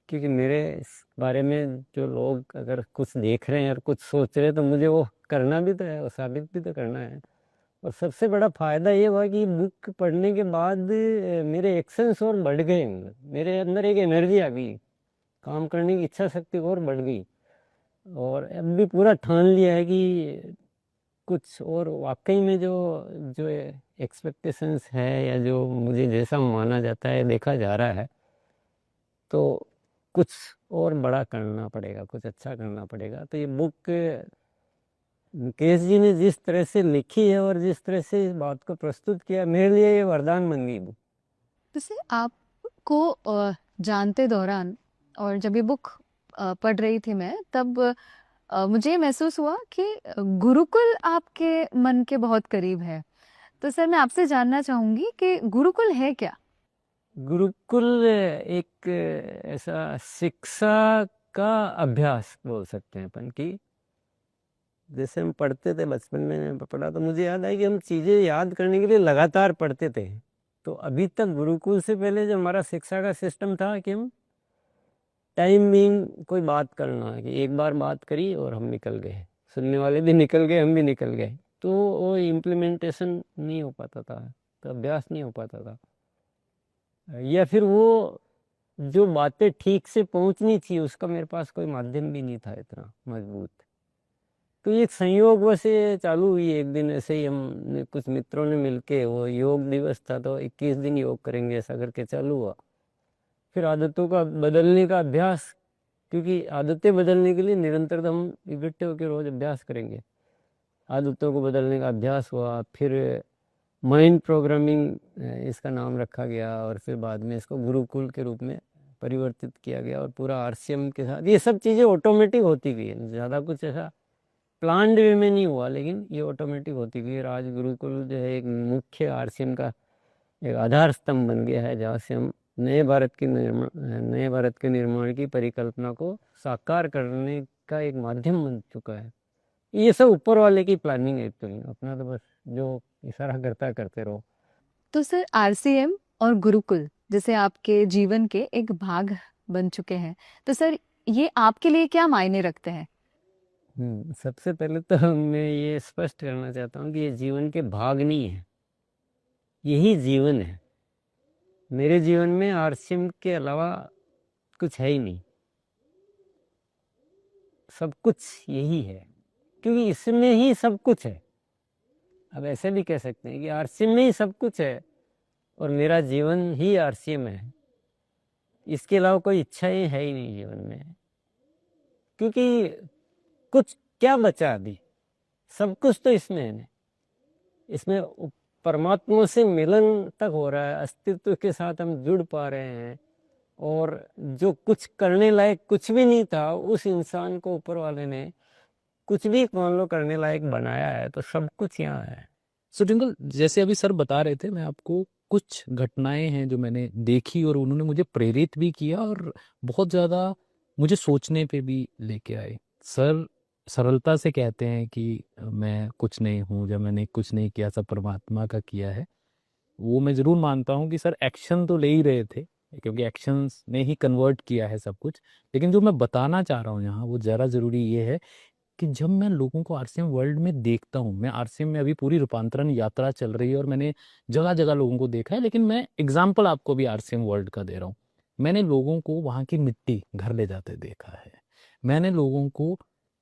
Speaker 3: क्योंकि मेरे इस बारे में जो लोग अगर कुछ देख रहे हैं और कुछ सोच रहे हैं, तो मुझे वो करना भी तो है, वो साबित भी तो करना है। और सबसे बड़ा फ़ायदा ये हुआ कि बुक पढ़ने के बाद मेरे एक्शंस और बढ़ गए, मेरे अंदर एक एनर्जी आ गई, काम करने की इच्छा शक्ति और बढ़ गई। और अब भी पूरा ठान लिया है कि कुछ और वाकई में जो जो एक्सपेक्टेशंस है, या जो मुझे जैसा माना जाता है, देखा जा रहा है, तो कुछ और बड़ा करना पड़ेगा, कुछ अच्छा करना पड़ेगा। तो ये बुक मुकेश जी ने जिस तरह से लिखी है और जिस तरह से इस बात को प्रस्तुत किया, मेरे लिए ये वरदान बन गई बुक।
Speaker 1: जैसे आपको जानते दौरान, और जब ये बुक पढ़ रही थी मैं, तब मुझे ये महसूस हुआ कि गुरुकुल आपके मन के बहुत करीब है। तो सर, मैं आपसे जानना चाहूंगी कि गुरुकुल है क्या?
Speaker 3: गुरुकुल एक ऐसा शिक्षा का अभ्यास बोल सकते हैं अपन की। जैसे हम पढ़ते थे, बचपन में पढ़ा, तो मुझे याद है कि हम चीज़ें याद करने के लिए लगातार पढ़ते थे। तो अभी तक गुरुकुल से पहले जो हमारा शिक्षा का सिस्टम था कि हम टाइम बीइंग कोई बात करना है, कि एक बार बात करी और हम निकल गए, सुनने वाले भी निकल गए, हम भी निकल गए, तो वो इम्प्लीमेंटेशन नहीं हो पाता था, तो अभ्यास नहीं हो पाता था। या फिर वो जो बातें ठीक से पहुंचनी थी, उसका मेरे पास कोई माध्यम भी नहीं था इतना मजबूत। तो एक संयोग वैसे चालू हुई एक दिन, ऐसे ही हम कुछ मित्रों ने मिलके, वो योग दिवस था तो 21 दिन योग करेंगे ऐसा करके चालू हुआ। फिर आदतों का बदलने का अभ्यास, क्योंकि आदतें बदलने के लिए निरंतर हम इकट्ठे होकर रोज अभ्यास करेंगे। आदतों को बदलने का अभ्यास हुआ, फिर माइंड प्रोग्रामिंग इसका नाम रखा गया, और फिर बाद में इसको गुरुकुल के रूप में परिवर्तित किया गया, और पूरा आरसीएम के साथ ये सब चीज़ें ऑटोमेटिक होती गई, ज़्यादा कुछ ऐसा प्लान्ड वे में नहीं हुआ, लेकिन ये ऑटोमेटिक होती गई। और आज गुरुकुल जो है एक मुख्य आरसीएम का एक आधार स्तंभ बन गया है, जहाँ से हम नए भारत के निर्माण की परिकल्पना को साकार करने का एक माध्यम बन चुका है। ये सब ऊपर वाले की प्लानिंग है एक्चुअली, अपना तो बस जो इशारा करते रहो।
Speaker 1: तो सर, आरसीएम और गुरुकुल जैसे आपके जीवन के एक भाग बन चुके हैं, तो सर ये आपके लिए क्या मायने रखते हैं?
Speaker 3: सबसे पहले तो मैं ये स्पष्ट करना चाहता हूँ कि ये जीवन के भाग नहीं है, यही जीवन है। मेरे जीवन में आरसीएम के अलावा कुछ है ही नहीं, सब कुछ यही है, क्योंकि इसमें ही सब कुछ है। अब ऐसे भी कह सकते हैं कि आरसीएम में ही सब कुछ है और मेरा जीवन ही आरसीएम है। इसके अलावा कोई इच्छाएं है ही नहीं जीवन में, क्योंकि कुछ क्या बचा अभी, सब कुछ तो इसमें है। इसमें परमात्मा से मिलन तक हो रहा है, अस्तित्व के साथ हम जुड़ पा रहे हैं, और जो कुछ करने लायक कुछ भी नहीं था उस इंसान को ऊपर वाले ने कुछ भी मान लो करने लायक बनाया है, तो सब कुछ यहाँ है।
Speaker 2: सो ट्विंकल, जैसे अभी सर बता रहे थे, मैं आपको कुछ घटनाएं हैं जो मैंने देखी और उन्होंने मुझे प्रेरित भी किया और बहुत ज़्यादा मुझे सोचने पे भी लेके आए। सर सरलता से कहते हैं कि मैं कुछ नहीं हूँ, जब मैंने कुछ नहीं किया सब परमात्मा का किया है। वो मैं ज़रूर मानता हूँ कि सर एक्शन तो ले ही रहे थे, क्योंकि एक्शंस ने ही कन्वर्ट किया है सब कुछ। लेकिन जो मैं बताना चाह रहा हूँ यहाँ, वो ज़रा ज़रूरी ये है कि जब मैं लोगों को आरसीएम वर्ल्ड में देखता हूँ, मैं आरसीएम में अभी पूरी रूपांतरण यात्रा चल रही है और मैंने जगह जगह लोगों को देखा है, लेकिन मैं एग्जाम्पल आपको भी आरसीएम वर्ल्ड का दे रहा हूँ। मैंने लोगों को वहाँ की मिट्टी घर ले जाते देखा है, मैंने लोगों को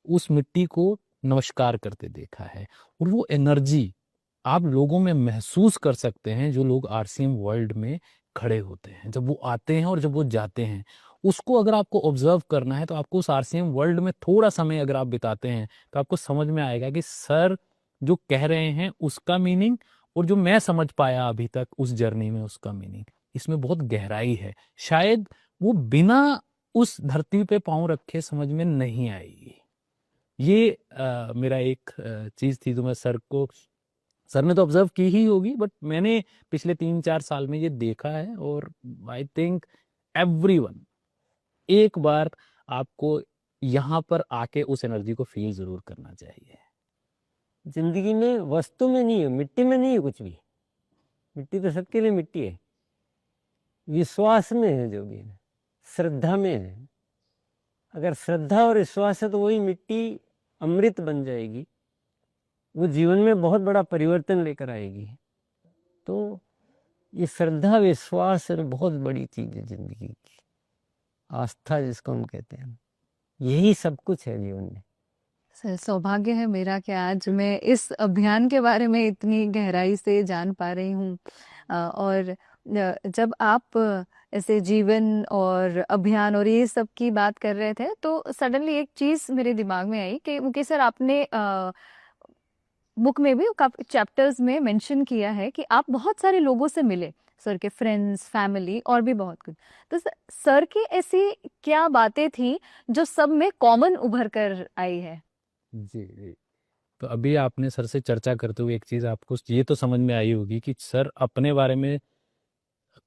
Speaker 2: उस मिट्टी को नमस्कार करते देखा है, और वो एनर्जी आप लोगों में महसूस कर सकते हैं जो लोग आरसीएम वर्ल्ड में खड़े होते हैं, जब वो आते हैं और जब वो जाते हैं। उसको अगर आपको ऑब्जर्व करना है तो आपको उस आरसीएम वर्ल्ड में थोड़ा समय अगर आप बिताते हैं तो आपको समझ में आएगा कि सर जो कह रहे हैं उसका मीनिंग और जो मैं समझ पाया अभी तक उस जर्नी में उसका मीनिंग, इसमें बहुत गहराई है। शायद वो बिना उस धरती पे पांव रखे समझ में नहीं आएगी। ये मेरा एक चीज थी जो मैं सर ने तो ऑब्जर्व की ही होगी, बट मैंने पिछले 3-4 साल में ये देखा है। और आई थिंक एवरीवन एक बार आपको यहाँ पर आके उस एनर्जी को फील जरूर करना चाहिए।
Speaker 3: जिंदगी में वस्तु में नहीं है, मिट्टी में नहीं है कुछ भी। मिट्टी तो सबके लिए मिट्टी है, विश्वास में है, जो भी है श्रद्धा में है। अगर श्रद्धा और विश्वास है तो वही मिट्टी अमृत बन जाएगी, वो जीवन में बहुत बड़ा परिवर्तन लेकर आएगी। तो ये श्रद्धा विश्वास बहुत बड़ी चीज है जिंदगी की, आस्था जिसको हम कहते हैं, यही सब कुछ है जीवन में।
Speaker 1: सर, सौभाग्य है मेरा कि आज मैं इस अभियान के बारे में इतनी गहराई से जान पा रही हूँ। और जब आप ऐसे जीवन और अभियान और ये सब की बात कर रहे थे तो सडनली एक चीज़ मेरे दिमाग में आई कि मुकेश सर, आपने बुक में भी काफी चैप्टर्स में मेंशन किया है कि आप बहुत सारे लोगों से मिले, सर के फ्रेंड्स, फैमिली और भी बहुत कुछ। तो सर की ऐसी क्या बातें थी जो सब में कॉमन उभर कर आई है?
Speaker 2: जी जी। तो अभी आपने सर से चर्चा करते हुए एक चीज़ आपको ये तो समझ में आई होगी कि सर अपने बारे में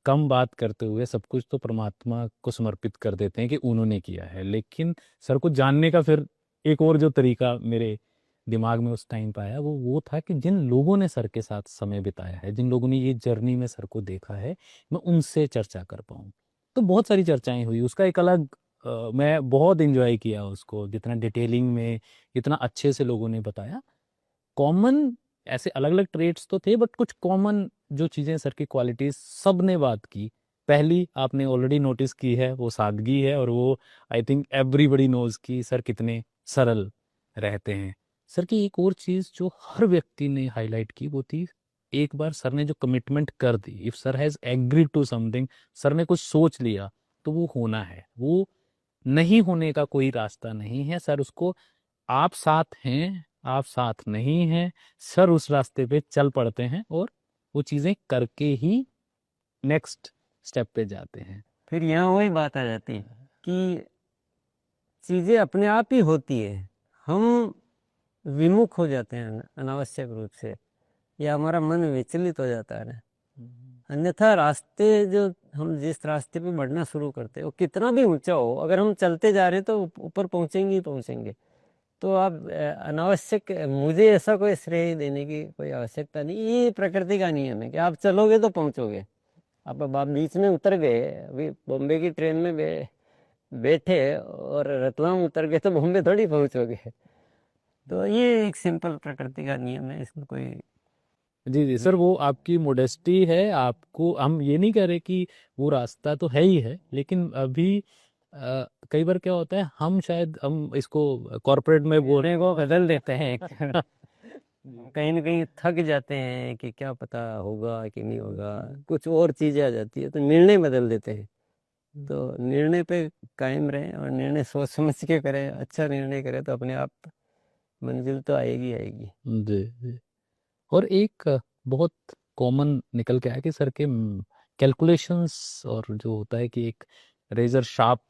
Speaker 2: कम बात करते हुए सब कुछ तो परमात्मा को समर्पित कर देते हैं कि उन्होंने किया है। लेकिन सर को जानने का फिर एक और जो तरीका मेरे दिमाग में उस टाइम पे आया वो था कि जिन लोगों ने सर के साथ समय बिताया है, जिन लोगों ने ये जर्नी में सर को देखा है, मैं उनसे चर्चा कर पाऊँ। तो बहुत सारी चर्चाएं हुई, उसका एक अलग मैं बहुत इंजॉय किया उसको, जितना डिटेलिंग में इतना अच्छे से लोगों ने बताया। कॉमन ऐसे अलग अलग ट्रेड्स तो थे, बट कुछ कॉमन जो चीज़ें सर की क्वालिटीज सब ने बात की। पहली आपने ऑलरेडी नोटिस की है, वो सादगी है, और वो आई थिंक एवरीबडी नोज कि सर कितने सरल रहते हैं। सर की एक और चीज़ जो हर व्यक्ति ने हाईलाइट की वो थी, एक बार सर ने जो कमिटमेंट कर दी, if sir has agreed to something, sir ने कुछ सोच लिया तो वो होना है, वो नहीं होने का कोई रास्ता नहीं है। सर उसको, आप साथ हैं, आप साथ नहीं हैं, सर उस रास्ते पे चल पड़ते हैं और वो चीज़ें करके ही नेक्स्ट स्टेप पे जाते हैं।
Speaker 3: फिर यहाँ वही बात आ जाती है कि चीज़ें अपने आप ही होती है, हम विमुख हो जाते हैं अनावश्यक रूप से, या हमारा मन विचलित हो जाता है ना। अन्यथा रास्ते जो हम जिस रास्ते पे बढ़ना शुरू करते हैं वो कितना भी ऊंचा हो, अगर हम चलते जा रहे हैं तो ऊपर पहुंचेंगे ही पहुंचेंगे। तो आप अनावश्यक, मुझे ऐसा कोई श्रेय देने की कोई आवश्यकता नहीं, ये प्रकृति का नियम है कि आप चलोगे तो पहुंचोगे। आप बीच में उतर गए, अभी बॉम्बे की ट्रेन में बैठे और रतलाम उतर गए तो बॉम्बे थोड़ी पहुंचोगे। तो ये एक सिंपल प्रकृति का नियम है, इसमें कोई।
Speaker 2: जी जी सर, वो आपकी मोडेस्टी है। आपको हम ये नहीं कह रहे कि वो रास्ता तो है ही है, लेकिन अभी कई बार क्या होता है, हम शायद हम इसको कॉर्पोरेट में बोलने को बदल देते हैं
Speaker 3: कहीं ना कहीं थक जाते हैं कि क्या पता होगा कि नहीं होगा, कुछ और चीजें आ जाती है तो निर्णय बदल देते हैं। तो निर्णय पे कायम रहें और निर्णय सोच समझ के करें, अच्छा निर्णय करें तो अपने आप मंजिल तो आएगी आएगी।
Speaker 2: जी जी। और एक बहुत कॉमन निकल के आया कि सर के कैलकुलेशंस, और जो होता है कि एक रेजर शार्प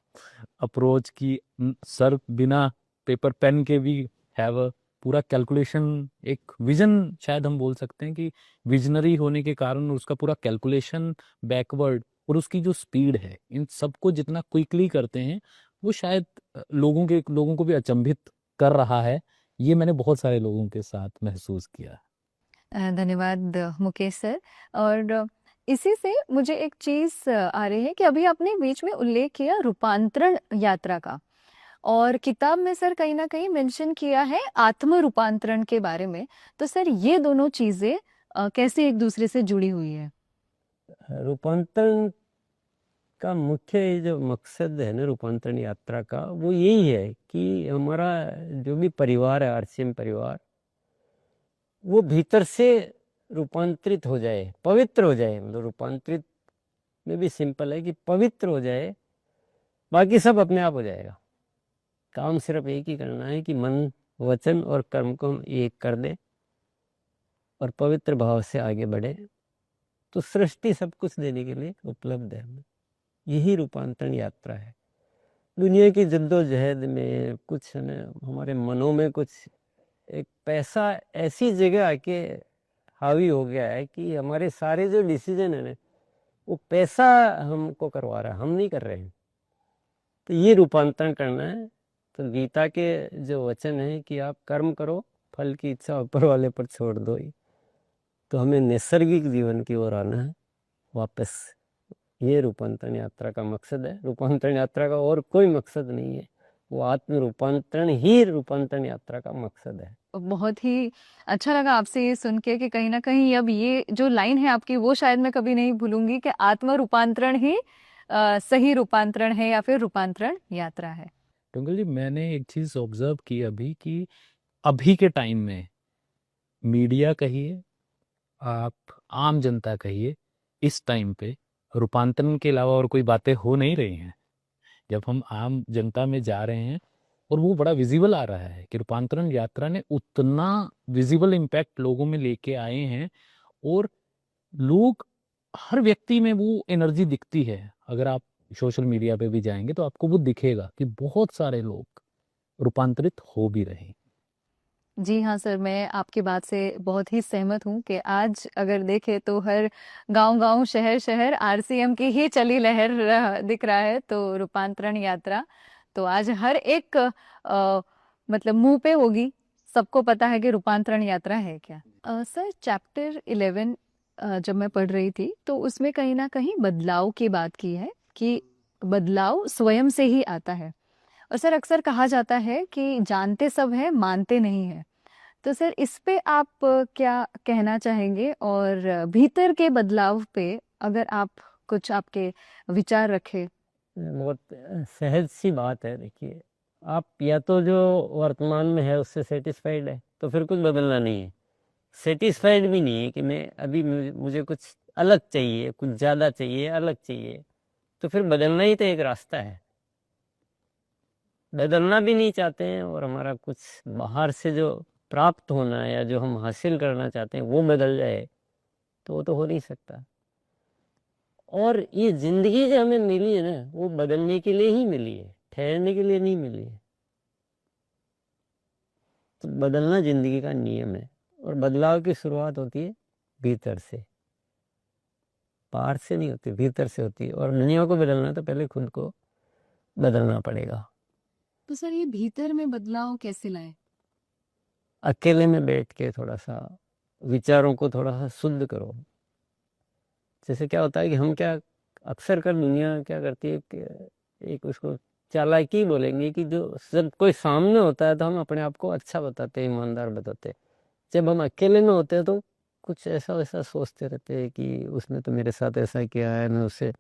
Speaker 2: अप्रोच की, सर बिना पेपर पेन के भी हैव पूरा कैलकुलेशन, एक विजन शायद हम बोल सकते हैं कि विजनरी होने के कारण उसका पूरा कैलकुलेशन बैकवर्ड, और उसकी जो स्पीड है इन सबको जितना क्विकली करते हैं वो शायद लोगों को भी अचंभित कर रहा है। ये मैंने बहुत सारे लोगों के साथ महसूस किया।
Speaker 1: धन्यवाद मुकेश सर। और इसी से मुझे एक चीज आ रही है कि अभी आपने बीच में उल्लेख किया रूपांतरण यात्रा का, और किताब में सर कहीं ना कहीं मेंशन किया है आत्म रूपांतरण के बारे में। तो सर ये दोनों चीजें कैसे एक दूसरे से जुड़ी हुई है?
Speaker 3: रूपांतरण का मुख्य ये जो मकसद है ना रूपांतरण यात्रा का, वो यही है कि हमारा जो भी परिवार है, आरसीएम परिवार, वो भीतर से रूपांतरित हो जाए, पवित्र हो जाए। मतलब रूपांतरित में भी सिंपल है कि पवित्र हो जाए, बाकी सब अपने आप हो जाएगा। काम सिर्फ एक ही करना है कि मन, वचन और कर्म को हम एक कर दें और पवित्र भाव से आगे बढ़े, तो सृष्टि सब कुछ देने के लिए उपलब्ध है हमें। यही रूपांतरण यात्रा है। दुनिया की जद्दोजहद में कुछ हमारे मनों में कुछ एक पैसा ऐसी जगह आके हावी हो गया है कि हमारे सारे जो डिसीजन है ना, वो पैसा हमको करवा रहा है, हम नहीं कर रहे हैं। तो ये रूपांतरण करना है। तो गीता के जो वचन है कि आप कर्म करो, फल की इच्छा ऊपर वाले पर छोड़ दो ही। तो हमें नैसर्गिक जीवन की ओर आना है वापस। ये रूपांतरण यात्रा का मकसद है। रूपांतरण यात्रा का और कोई मकसद नहीं है, वो आत्म रूपांतरण ही रूपांतरण यात्रा का मकसद है।
Speaker 1: बहुत ही अच्छा लगा आपसे ये सुन के कि कहीं ना कहीं अब ये जो लाइन है आपकी वो शायद मैं कभी नहीं भूलूंगी कि आत्म रूपांतरण ही सही रूपांतरण है या फिर रूपांतरण यात्रा है।
Speaker 2: ट्विंकल जी, मैंने एक चीज ऑब्जर्व की अभी कि अभी के टाइम में मीडिया कहिए, आप आम जनता कहिए, इस टाइम पे रूपांतरण के अलावा और कोई बातें हो नहीं रही हैं। जब हम आम जनता में जा रहे हैं और वो बड़ा विजिबल आ रहा है कि रूपांतरण यात्रा ने उतना विजिबल इम्पैक्ट लोगों में लेके आए हैं, और लोग, हर व्यक्ति में वो एनर्जी दिखती है। अगर आप सोशल मीडिया पे भी जाएंगे तो आपको वो दिखेगा कि बहुत सारे लोग रूपांतरित हो भी रहे हैं।
Speaker 1: जी हाँ सर, मैं आपकी बात से बहुत ही सहमत हूँ कि आज अगर देखें तो हर गांव-गांव, शहर-शहर आरसीएम की ही चली लहर दिख रहा है। तो रूपांतरण यात्रा तो आज हर एक मतलब मुंह पे होगी, सबको पता है कि रूपांतरण यात्रा है क्या। सर चैप्टर 11 जब मैं पढ़ रही थी तो उसमें कहीं ना कहीं बदलाव की बात की है कि बदलाव स्वयं से ही आता है। और सर अक्सर कहा जाता है कि जानते सब हैं, मानते नहीं है। तो सर इस पे आप क्या कहना चाहेंगे, और भीतर के बदलाव पे अगर आप कुछ आपके विचार रखें?
Speaker 3: बहुत सहज सी बात है। देखिए, आप या तो जो वर्तमान में है उससे सेटिस्फाइड है तो फिर कुछ बदलना नहीं है। सेटिस्फाइड भी नहीं है कि मैं अभी मुझे कुछ अलग चाहिए, कुछ ज़्यादा चाहिए, अलग चाहिए, तो फिर बदलना ही तो एक रास्ता है। बदलना भी नहीं चाहते हैं और हमारा कुछ बाहर से जो प्राप्त होना है या जो हम हासिल करना चाहते हैं वो बदल जाए, तो वो तो हो नहीं सकता। और ये जिंदगी जो हमें मिली है ना, वो बदलने के लिए ही मिली है, ठहरने के लिए नहीं मिली है। तो बदलना जिंदगी का नियम है, और बदलाव की शुरुआत होती है भीतर से, बाहर से नहीं होती, भीतर से होती है। और दुनिया को बदलना तो पहले खुद को बदलना पड़ेगा।
Speaker 1: तो सर ये भीतर में बदलाव कैसे लाए?
Speaker 3: अकेले में बैठ के थोड़ा सा विचारों को थोड़ा सा शुद्ध करो। जैसे क्या होता है कि हम क्या अक्सर कर दुनिया क्या करती है कि एक उसको चालाकी बोलेंगे कि जो जब कोई सामने होता है तो हम अपने आप को अच्छा बताते हैं, ईमानदार बताते हैं। जब हम अकेले में होते हैं तो कुछ ऐसा वैसा सोचते रहते हैं कि उसने तो मेरे साथ ऐसा किया है, मैं उससे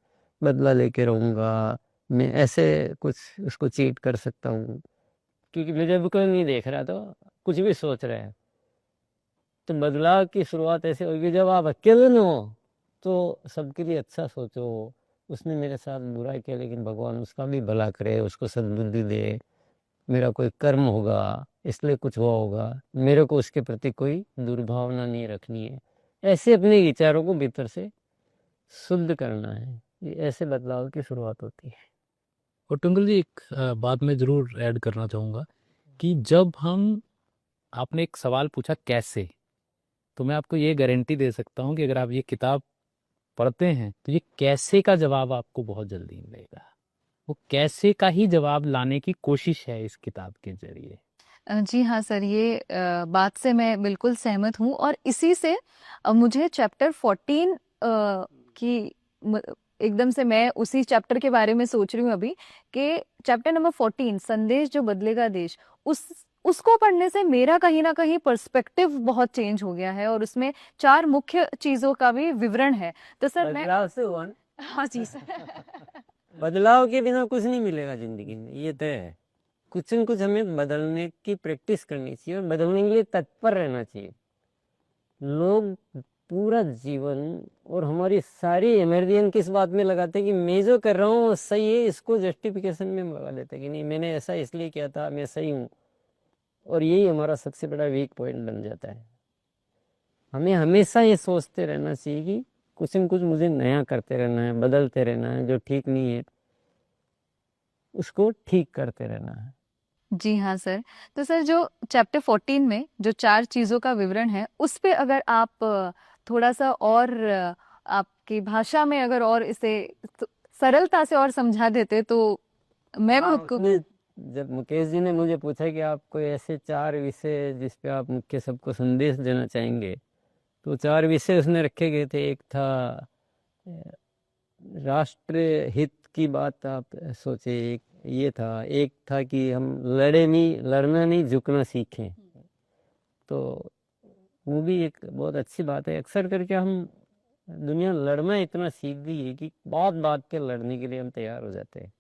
Speaker 3: बदला लेके रहूँगा, मैं ऐसे कुछ उसको चीट कर सकता हूँ। क्योंकि मुझे भी कोई नहीं देख रहा तो कुछ भी सोच रहे हैं। तो बदलाव की शुरुआत ऐसे होगी जब आप अकेले न हो तो सबके लिए अच्छा सोचो। उसने मेरे साथ बुरा किया लेकिन भगवान उसका भी भला करे, उसको सद्बुद्धि दे, मेरा कोई कर्म होगा इसलिए कुछ हुआ होगा, मेरे को उसके प्रति कोई दुर्भावना नहीं रखनी है। ऐसे अपने विचारों को भीतर से शुद्ध करना है। ये ऐसे बदलाव की शुरुआत होती है।
Speaker 2: और ट्विंकल जी एक बात मैं ज़रूर ऐड करना चाहूँगा कि जब हम आपने एक सवाल पूछा कैसे, तो मैं आपको ये गारंटी दे सकता हूँ कि अगर आप ये किताब पढ़ते हैं तो ये कैसे का जवाब आपको बहुत जल्दी मिलेगा। वो कैसे का ही जवाब लाने की कोशिश है इस किताब के जरिए।
Speaker 1: जी हाँ सर, ये बात से मैं बिल्कुल सहमत हूँ और इसी से मुझे चैप्टर 14 की एकदम से मैं उसी चैप्टर के बारे में सोच रही हूँ अभी कि चैप्टर नंबर 14 संदेश जो बदलेगा देश, उसको पढ़ने से मेरा कहीं ना कहीं पर्सपेक्टिव बहुत चेंज हो गया है और उसमें 4 मुख्य चीजों का भी विवरण है। तो सर मैं
Speaker 3: बदलाव से हुआ ना?
Speaker 1: हाँ जी सर
Speaker 3: बदलाव के बिना कुछ नहीं मिलेगा जिंदगी में, ये तय है। कुछ न कुछ हमें बदलने की प्रैक्टिस करनी चाहिए और बदलने के लिए तत्पर रहना चाहिए। लोग पूरा जीवन और हमारी सारी एनर्जी किस बात में लगाते हैं कि मैं जो कर रहा हूँ वो सही है, इसको जस्टिफिकेशन में लगा देते हैं कि नहीं मैंने ऐसा इसलिए किया था, मैं सही हूँ। और यही हमारा सबसे बड़ा वीक पॉइंट बन जाता है। हमें हमेशा ये सोचते रहना चाहिए कि कुछ न कुछ मुझे नया करते रहना है, बदलते रहना है, जो ठीक नहीं है उसको ठीक करते रहना है।
Speaker 1: जी हाँ सर। तो सर जो चैप्टर 14 में जो 4 चीज़ों का विवरण है उस पे अगर आप थोड़ा सा और आपकी भाषा में अगर और इसे सरलता से और समझा देते तो मैं
Speaker 3: हाँ,
Speaker 1: आपको
Speaker 3: उसमें जब मुकेश जी ने मुझे पूछा कि आप कोई ऐसे 4 विषय जिस पे आप मुख्य सबको संदेश देना चाहेंगे, तो 4 विषय उसने रखे गए थे। एक था राष्ट्र हित की बात आप सोचे, एक ये था, एक था कि हम लड़ना नहीं झुकना सीखें। तो वो भी एक बहुत अच्छी बात है। अक्सर करके हम दुनिया लड़ना इतना सीख गई है कि बात बात पे लड़ने के लिए हम तैयार हो जाते हैं।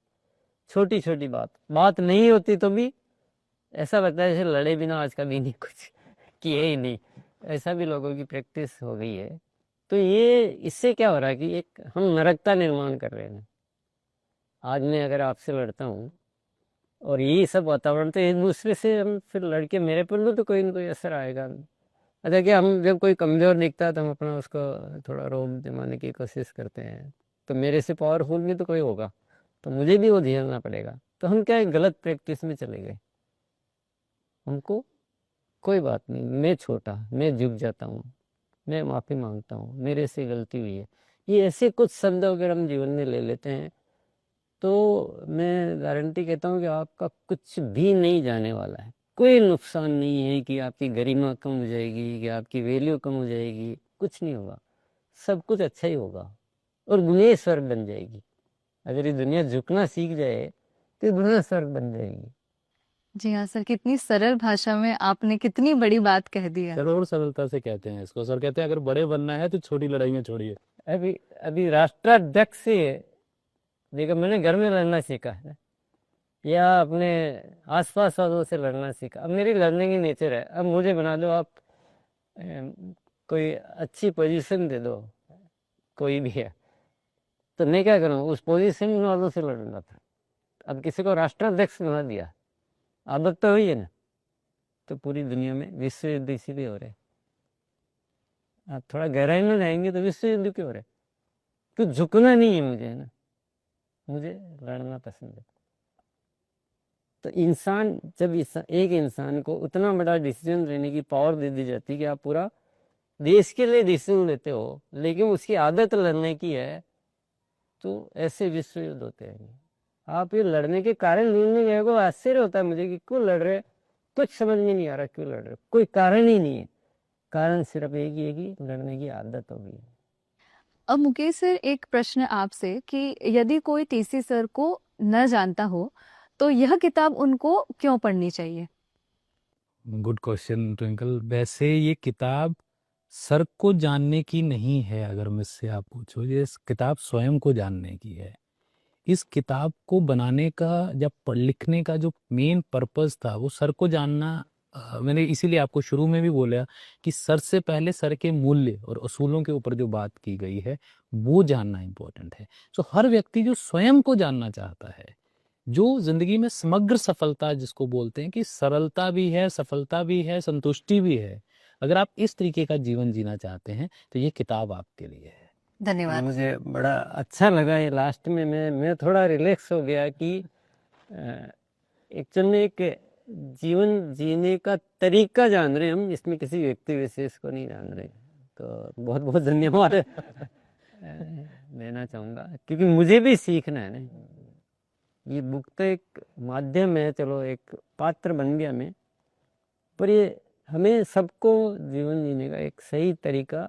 Speaker 3: छोटी छोटी बात नहीं होती तो भी ऐसा लगता है जैसे लड़े बिना आज कभी नहीं कुछ किए ही नहीं, ऐसा भी लोगों की प्रैक्टिस हो गई है। तो ये इससे क्या हो रहा है कि एक हम नरकता निर्माण कर रहे हैं। आज मैं अगर आपसे लड़ता हूँ और यही सब वातावरण, तो एक दूसरे से हम फिर लड़के मेरे पर तो कोई ना कोई असर आएगा। अच्छा कि हम जब कोई कमज़ोर दिखता है तो हम अपना उसको थोड़ा रोब जमाने की कोशिश करते हैं, तो मेरे से पावरफुल भी तो कोई होगा, तो मुझे भी वो झेलना पड़ेगा। तो हम क्या गलत प्रैक्टिस में चले गए। हमको कोई बात नहीं, मैं छोटा, मैं झुक जाता हूँ, मैं माफ़ी मांगता हूँ, मेरे से गलती हुई है, ये ऐसे कुछ शब्द अगर हम जीवन में ले लेते हैं तो मैं गारंटी कहता हूँ कि आपका कुछ भी नहीं जाने वाला है। कोई नुकसान नहीं है कि आपकी गरिमा कम हो जाएगी, कि आपकी वैल्यू कम हो जाएगी, कुछ नहीं होगा। सब कुछ अच्छा ही होगा और दुनिया स्वर्ग बन जाएगी। अगर ये दुनिया झुकना सीख जाए तो ये दुनिया स्वर्ग बन जाएगी।
Speaker 1: जी हाँ सर, कितनी सरल भाषा में आपने कितनी बड़ी बात कह दी है।
Speaker 2: सर और सरलता से कहते हैं इसको। सर कहते हैं अगर बड़े बनना है तो छोटी लड़ाइयाँ छोड़िए।
Speaker 3: अभी अभी राष्ट्राध्यक्ष से देखो मैंने घर में लड़ना सीखा है या अपने आसपास वालों से लड़ना सीखा। अब मेरी लड़ने की नेचर है। अब मुझे बना दो आप कोई अच्छी पोजीशन दे दो, कोई भी है, तो मैं क्या करूँ, उस पोजीशन वालों से लड़ना था। अब किसी को राष्ट्राध्यक्ष बना दिया, आदत तो हुई है ना, तो पूरी दुनिया में विश्व युद्ध इसीलिए हो रहे। आप थोड़ा गहराई में जाएंगे तो विश्व युद्ध क्यों हो रहे? तो झुकना नहीं है मुझे, है ना, मुझे लड़ना पसंद है। तो इंसान जब एक इंसान को उतना बड़ा डिसीजन लेने की पावर दे दी जाती है कि आप पूरा देश के लिए डिसीजन लेते हो, लेकिन उसकी आदत लड़ने की है, तो ऐसे विश्व युद्ध होते हैं। आप ये लड़ने के कारण नहीं गए को आश्चर्य होता है मुझे कि क्यों लड़ रहे, कुछ समझ में नहीं आ रहा क्यों लड़ रहे, कोई कारण ही नहीं है। कारण सिर्फ एक ही है कि लड़ने की आदत हो गई है।
Speaker 1: अब मुकेश सर एक प्रश्न आपसे कि यदि कोई टीसी सर को न जानता हो तो यह किताब उनको क्यों पढ़नी चाहिए?
Speaker 2: Good question twinkle. वैसे ये किताब सर को जानने की नहीं है, अगर मुझसे आप पूछो, ये किताब स्वयं को जानने की है। इस किताब को बनाने का या लिखने का जो मेन पर्पस था वो सर को जानना मैंने इसीलिए आपको शुरू में भी बोला कि सर से पहले सर के मूल्य और असूलों के ऊपर जो बात की गई है वो जानना इम्पोर्टेंट है। सो हर व्यक्ति जो स्वयं को जानना चाहता है, जो जिंदगी में समग्र सफलता जिसको बोलते हैं कि सरलता भी है, सफलता भी है, संतुष्टि भी है, अगर आप इस तरीके का जीवन जीना चाहते हैं तो ये किताब आपके लिए है।
Speaker 1: धन्यवाद।
Speaker 3: मुझे बड़ा अच्छा लगा ये लास्ट में, मैं थोड़ा रिलैक्स हो गया कि एक्चुअल में एक जीवन जीने का तरीका जान रहे हैं हम, इसमें किसी व्यक्ति विशेष को नहीं जान रहे। तो बहुत बहुत धन्यवाद देना चाहूँगा, क्योंकि मुझे भी सीखना है ना। ये बुक तो एक माध्यम है, चलो एक पात्र बन गया मैं, पर ये हमें सबको जीवन जीने का एक सही तरीका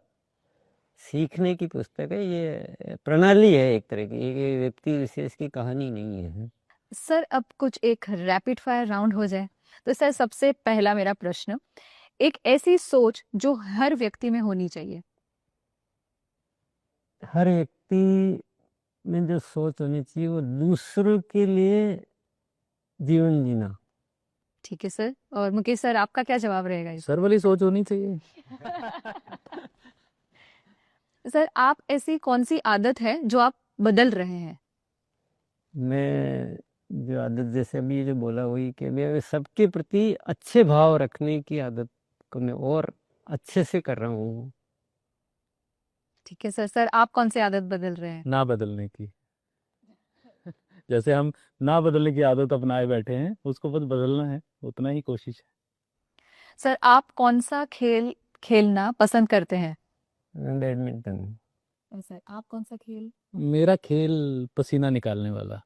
Speaker 3: सीखने की पुस्तक है। ये प्रणाली है एक तरह की, ये व्यक्ति विशेष की कहानी नहीं है।
Speaker 1: सर अब कुछ एक रैपिड फायर राउंड हो जाए तो सर सबसे पहला मेरा प्रश्न, एक ऐसी सोच जो हर व्यक्ति में होनी चाहिए।
Speaker 3: हर व्यक्ति में जो सोच होनी चाहिए वो दूसरों के लिए जीवन जीना।
Speaker 1: ठीक है सर। और मुकेश सर आपका क्या जवाब रहेगा इस?
Speaker 2: सर वाली सोच होनी चाहिए।
Speaker 1: सर आप ऐसी कौन सी आदत है जो आप बदल रहे हैं?
Speaker 3: मैं जो आदत जैसे अभी जो बोला वही कि मैं सबके प्रति अच्छे भाव रखने की आदत को मैं और अच्छे से कर रहा हूँ।
Speaker 1: ठीक है सर। सर आप कौन सी आदत बदल रहे हैं?
Speaker 2: ना बदलने की। जैसे हम ना बदलने की आदत अपनाए बैठे हैं, उसको बस बदलना है, उतना ही कोशिश है।
Speaker 1: सर आप कौन सा खेल खेलना पसंद करते हैं?
Speaker 3: बैडमिंटन।
Speaker 1: सर आप कौन सा खेल?
Speaker 2: मेरा खेल पसीना निकालने वाला,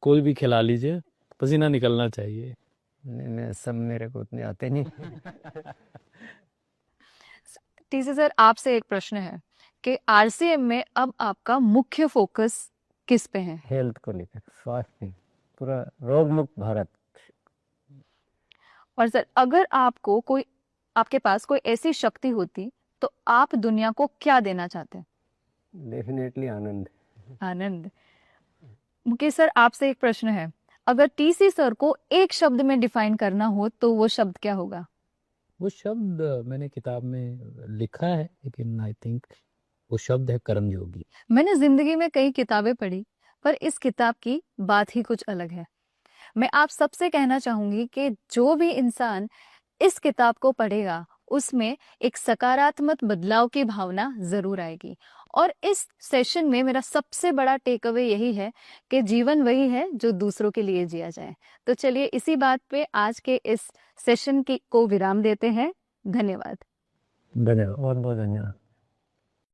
Speaker 2: कोई भी खिला लीजिए, पसीना निकलना चाहिए।
Speaker 3: मैं सब मेरे को उतने आते नहीं।
Speaker 1: टीसी सर आपसे एक प्रश्न है कि आरसीएम में अब आपका मुख्य फोकस किस पे है?
Speaker 3: हेल्थ को लेकर, स्वास्थ्य, पूरा रोग मुक्त भारत।
Speaker 1: और सर अगर आपको कोई, आपके पास कोई ऐसी शक्ति होती तो आप दुनिया को क्या देना चाहते हैं?
Speaker 3: डेफिनेटली आनंद।
Speaker 1: आनंद। मुकेश सर आपसे एक प्रश्न है, अगर टीसी सर को एक शब्द में डिफाइन करना हो तो वो शब्द क्या होगा?
Speaker 2: वो शब्द मैंने किताब में लिखा है, लेकिन आई थिंक वो शब्द है कर्मयोगी।
Speaker 1: मैंने जिंदगी में कई किताबें पढ़ी पर इस किताब की बात ही कुछ अलग है। मैं आप सबसे कहना चाहूंगी कि जो भी इंसान इस किताब को पढ़ेगा उसमें एक सकारात्मक बदलाव की भावना जरूर आएगी। और इस सेशन में मेरा सबसे बड़ा टेक अवे यही है कि जीवन वही है जो दूसरों के लिए जिया जाए। तो चलिए इसी बात पे आज के इस सेशन को विराम देते हैं। धन्यवाद।
Speaker 2: धन्यवाद।
Speaker 3: बहुत बहुत धन्यवाद।